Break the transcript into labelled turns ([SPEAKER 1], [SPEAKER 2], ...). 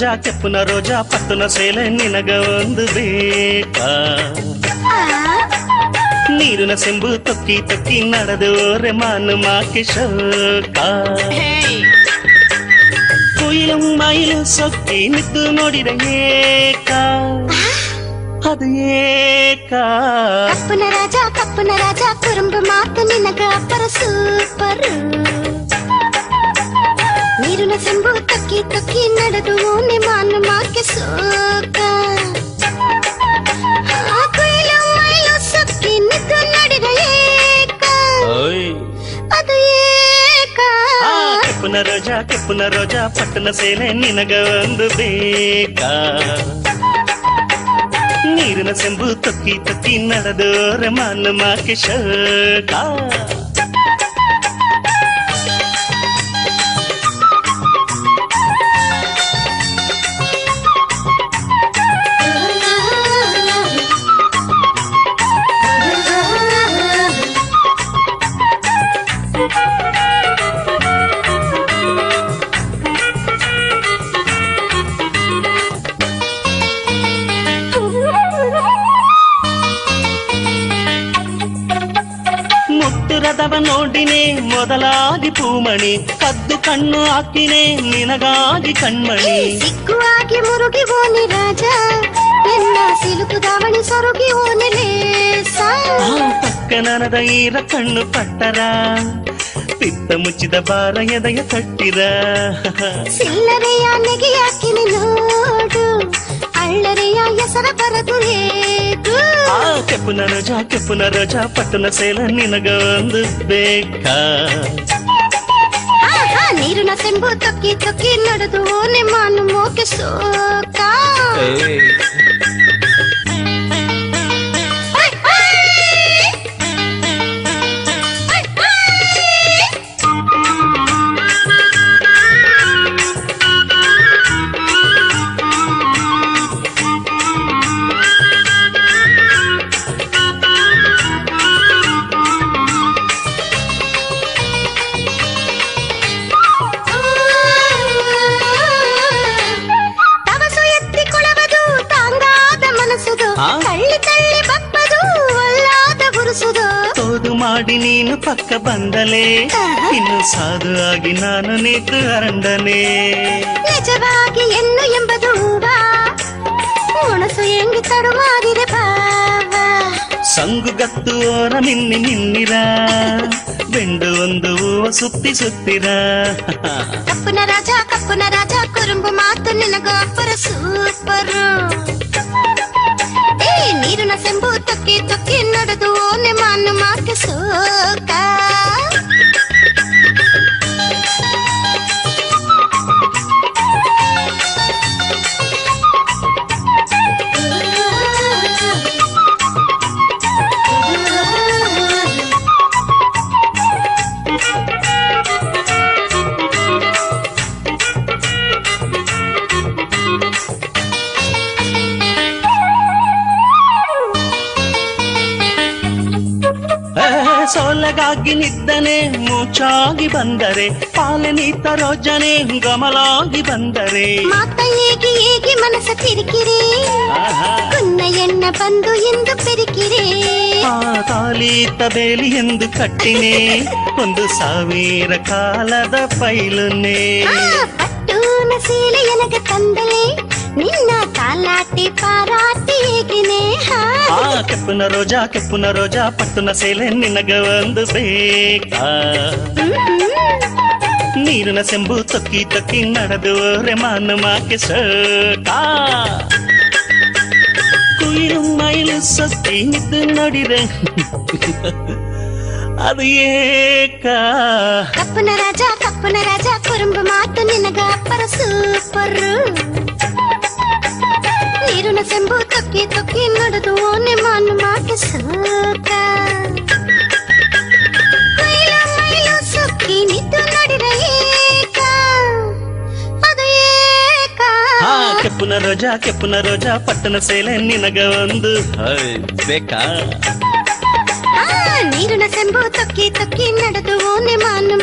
[SPEAKER 1] ರೋಜಾ ಕೆಪ್ಪುನ ರೋಜಾ ಪಟ್ಟುನ ಸೇಲೆ ನಿನಗ ಒಂದು ಬೇಕಾ ನೀರಿನ ಸೆಂಬು ತೊಕ್ಕಿ ತೊಕ್ಕಿ ನಡೆದೋರೆ ಮಾನು ಮಾಕೆ ಶೋಕ ಕುಯಿಲು ಮೈಲು ಸೊಕ್ಕಿ ನಿದ್ದು ನೋಡಿದ ಏಕ ಅದು ಏಕ
[SPEAKER 2] ಕಪ್ಪನ ರಾಜ ಕುರುಂಬು ಮಾತು ನಿನಗ ಅಪ್ಪರ ಸೂಪರ್ ನೀರಿನ ಸೆಂಬು ತೊಕ್ಕಿ ತೊಕ್ಕಿ ನಡೆದು ಓನೆ ಮಾನು ಮಾಕೆ ಸೋಕ ಕುಯಿಲು ಮೈಲು ಸೊಕ್ಕಿ ನಿದ್ದು ನೋಡಿದ ಏಕ ಅದು ಏಕ
[SPEAKER 1] ಕೆಪ್ಪುನ ರೋಜಾ ಪಟ್ಟಣ ಸೇಲೆ ನಿನಗ ಒಂದು ಬೇಕಾ ನೀರಿನ ಸೆಂಬು ತೊಕ್ಕಿ ತೊಕ್ಕಿ ನಡೆದೋರೆ ಮಾನ ಮಾಕೆ ಶೋಕ ಮುಟ್ಟುರದವ ನೋಡಿನೇ ಮೊದಲಾಗಿ ಪೂಮಣಿ ಕದ್ದು ಕಣ್ಣು ಹಾಕಿನೇ ನಿನಗಾಗಿ ಕಣ್ಮಣಿ
[SPEAKER 2] ಸಿಕ್ಕುವಾಗಿ ಮುರುಗಿ ಓನಿ ರಾಜ ಎನ್ನ ಸಿಲುಕು ದಾವಣಿ ಸೊರುಗಿ ಓನಿ ಲೇಸ
[SPEAKER 1] ಪಕ್ಕ ನನದ ಈರ ಕಣ್ಣು ಪಟ್ಟರ ಪಿತ್ತ ಮುಚ್ಚಿದ ಬಾರ ಎದೆಯ ತಟ್ಟಿರ
[SPEAKER 2] ಸಿಲ್ಲರೆಯ ನೆಗೆ ಹಾಕಿನಿ ನೋಡು ಅಳ್ಳರೆಯ ಹೆಸರ ಬರದು ಹೇಗೂ
[SPEAKER 1] ಕೆಪ್ಪುನ ರೋಜಾ ಪಟ್ಟಣ ಸೇಲ ನಿನಗ ಒಂದು ಬೇಕಾ
[SPEAKER 2] ನೀರಿನ ಸೆಂಬು ತೊಕ್ಕಿ ತೊಕ್ಕಿ ನಡೆದು ಓನೆ ಮಾನು ಮೋಕೆ ಸೋಕ ತಳ್ಳಿ ತಳ್ಳಿ ಬಪ್ಪದು ಒಲ್ಲಾದ ಗುರುಸುದು
[SPEAKER 1] ತೋದು ಮಾಡಿ ನೀನು ಪಕ್ಕ ಬಂದಲೇ ಇನ್ನು ಸಾಧು ಆಗಿ ನಾನು ನೀತು ಅರಂಡನೆ
[SPEAKER 2] ನಿಜವಾಗಿ ಎನ್ನು ಎಂಬುದು ಹೂವಾ ಉಣಸು ಹೆಂಗಿ ತಡುವಾಗಿದೆ ಭಾವ
[SPEAKER 1] ಸಂಗುಗತ್ತು ಓರ ಮಿನ್ನಿ ನಿನ್ನಿರ ಬೆಂಡು ಒಂದು ಹೂವ ಸುತ್ತಿ ಸುತ್ತಿರ
[SPEAKER 2] ಕಪ್ಪುನ ರಾಜ ಕುರುಂಬು ಮಾತು ನಿನಗ ಅಪ್ಪರ ಸೂಪರ್ ನೀರಿನ ಸೆಂಬು ತೊಕ್ಕಿ ತೊಕ್ಕಿ ನಡೆದು ಓನೆ ಮಾನು ಮಾಕೆ ಸೋಕ
[SPEAKER 1] ಸೋಲಗಾಗಿ ನಿದ್ದನೆ ಮೂಚಾಗಿ ಬಂದರೆ ಪಾಲೆ ನೀತ ರೋಜನೆ ಗಮಲಾಗಿ ಬಂದರೆ
[SPEAKER 2] ಮಾತ ಏಗಿ ಮನಸ ಕಿರಿಕಿರಿ ಕುನ್ನ ಎಣ್ಣ ಬಂದು ಎಂದು ಪೆರಿಕಿರಿ
[SPEAKER 1] ತಾಲೀತ ಬೇಲಿ ಎಂದು ಕಟ್ಟಿನೇ 1,000 ಕಾಲದ ಪೈಲುನೇ
[SPEAKER 2] ಪಟ್ಟೂನ ಸೀಲೆ ಎನಗ ತಂದಲೆ ನಿನ್ನ ತಾಲಾಟಿ ಪಾರಾಟಿ ಹೇಗಿನೇ
[SPEAKER 1] ಕೆಪ್ಪುನ ರೋಜಾ ಪಟ್ಟುನ ಸೇಲೆ ನಿನಗ ಒಂದು ಬೇಕಾ ನೀರಿನ ಸೆಂಬು ತೊಕ್ಕಿ ತೊಕ್ಕಿ ನಡೆದೋರೆ ಮಾನು ಮಾಕೆ ಸೋಕ ಕುಯಿಲು ಮೈಲು ಸೊಕ್ಕಿ ನಿದ್ದು ನೋಡಿದೆ ಅದು ಏಕ
[SPEAKER 2] ಕಪ್ಪುನ ರಾಜ ಕುರುಂಬು ಮಾತು ನಿನಗ ಅಪ್ಪರ ಸೂಪರ್ ನೀರಿನ ಸೆಂಬು ತೊಕ್ಕಿ ತೊಕ್ಕಿ ನಡೆದು ಓನೆ ಮಾನು ಮಾಕೆ ಸೋಕ ಕುಯಿಲು ಮೈಲು ಸೊಕ್ಕಿ ನಿದ್ದು ನೋಡಿದ ಏಕ ಅದು ಏಕ
[SPEAKER 1] ಕೆಪ್ಪುನ ರೋಜಾ ಪಟ್ಟಣ ಸೇಲೆ ನಿನಗ ಒಂದು ಬೇಕಾ
[SPEAKER 2] ನೀರಿನ ಸೆಂಬು ತೊಕ್ಕಿ ತೊಕ್ಕಿ ನಡೆದು ಓನೆ ಮಾನು